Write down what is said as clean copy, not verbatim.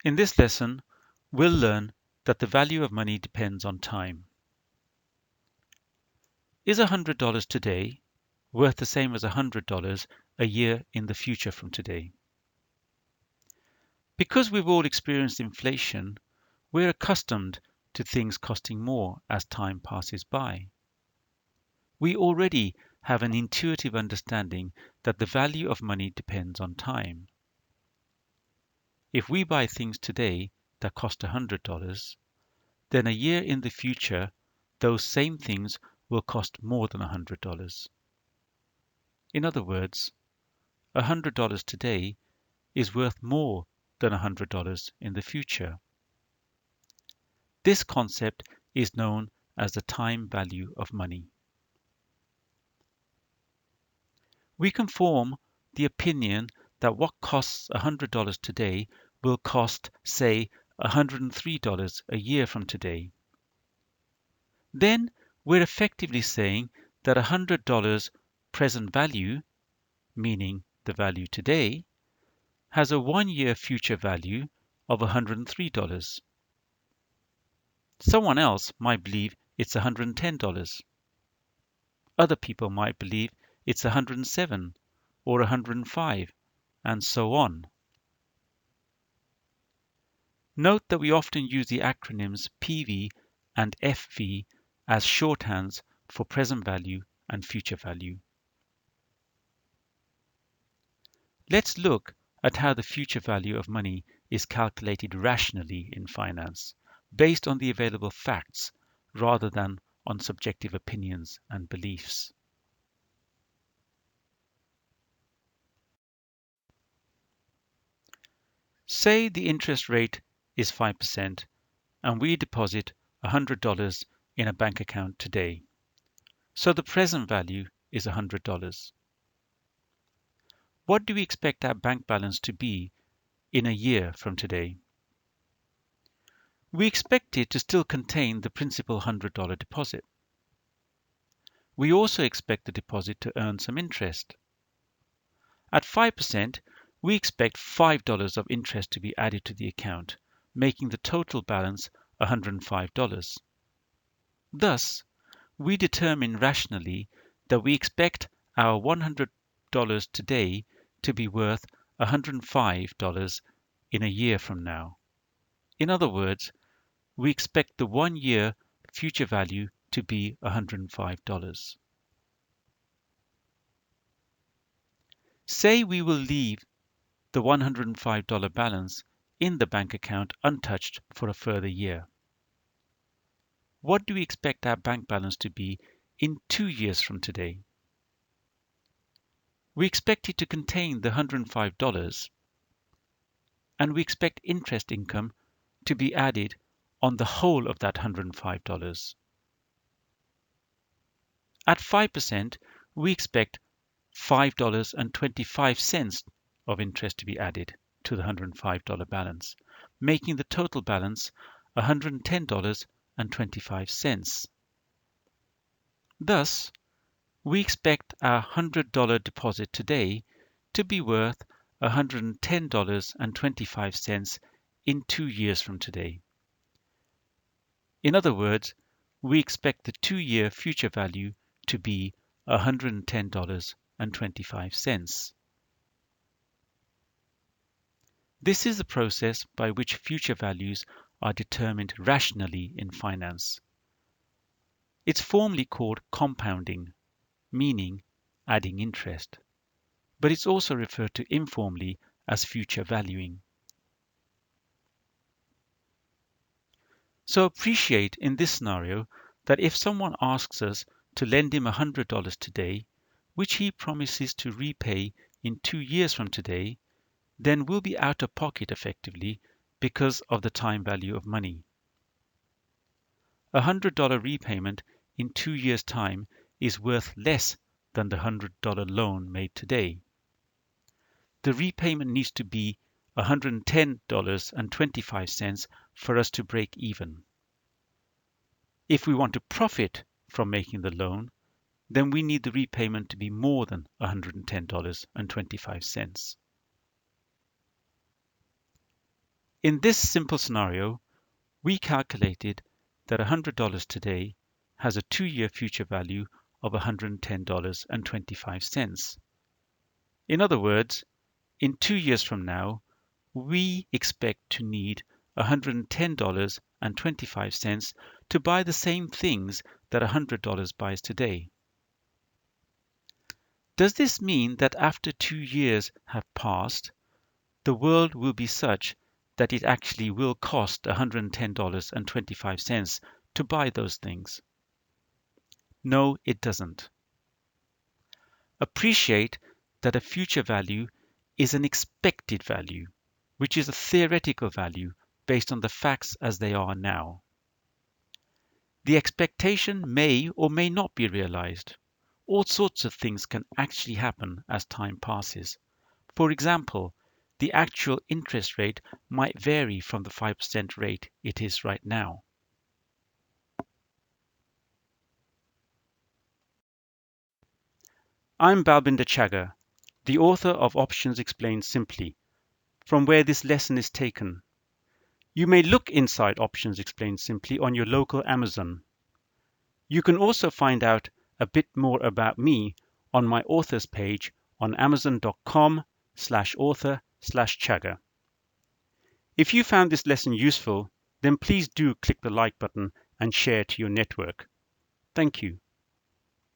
In this lesson, we'll learn that the value of money depends on time. Is $100 today worth the same as $100 a year in the future from today? Because we've all experienced inflation, we're accustomed to things costing more as time passes by. We already have an intuitive understanding that the value of money depends on time. If we buy things today that cost $100, then a year in the future, those same things will cost more than $100. In other words, $100 today is worth more than $100 in the future. This concept is known as the time value of money. We can form the opinion that what costs $100 today will cost, say, $103 a year from today. Then we're effectively saying that $100 present value, meaning the value today, has a 1-year future value of $103. Someone else might believe it's $110. Other people might believe it's $107 or $105, and so on. Note that we often use the acronyms PV and FV as shorthands for present value and future value. Let's look at how the future value of money is calculated rationally in finance, based on the available facts rather than on subjective opinions and beliefs. Say the interest rate is 5% and we deposit $100 in a bank account today. So the present value is $100. What do we expect our bank balance to be in a year from today? We expect it to still contain the principal $100 deposit. We also expect the deposit to earn some interest. At 5%, we expect $5 of interest to be added to the account, making the total balance $105. Thus, we determine rationally that we expect our $100 today to be worth $105 in a year from now. In other words, we expect the 1-year future value to be $105. Say we will leave the $105 balance in the bank account untouched for a further year. What do we expect our bank balance to be in 2 years from today? We expect it to contain the $105, and we expect interest income to be added on the whole of that $105. At 5%, we expect $5.25 of interest to be added to the $105 balance, making the total balance $110.25. Thus, we expect our $100 deposit today to be worth $110.25 in 2 years from today. In other words, we expect the 2-year future value to be $110.25. This is the process by which future values are determined rationally in finance. It's formally called compounding, meaning adding interest, but it's also referred to informally as future valuing. So appreciate in this scenario that if someone asks us to lend him $100 today, which he promises to repay in 2 years from today, then we'll be out of pocket effectively because of the time value of money. A $100 repayment in 2 years' time is worth less than the $100 loan made today. The repayment needs to be $110.25 for us to break even. If we want to profit from making the loan, then we need the repayment to be more than $110.25. In this simple scenario, we calculated that $100 today has a 2-year future value of $110.25. In other words, in 2 years from now, we expect to need $110.25 to buy the same things that $100 buys today. Does this mean that after 2 years have passed, the world will be such that it actually will cost $110.25 to buy those things? No, it doesn't. Appreciate that a future value is an expected value, which is a theoretical value based on the facts as they are now. The expectation may or may not be realized. All sorts of things can actually happen as time passes. For example, the actual interest rate might vary from the 5% rate it is right now. I'm Balbinder Chagga, the author of Options Explained Simply, from where this lesson is taken. You may look inside Options Explained Simply on your local Amazon. You can also find out a bit more about me on my authors page on amazon.com/author/Chagga. If you found this lesson useful, then please do click the like button and share to your network. Thank you.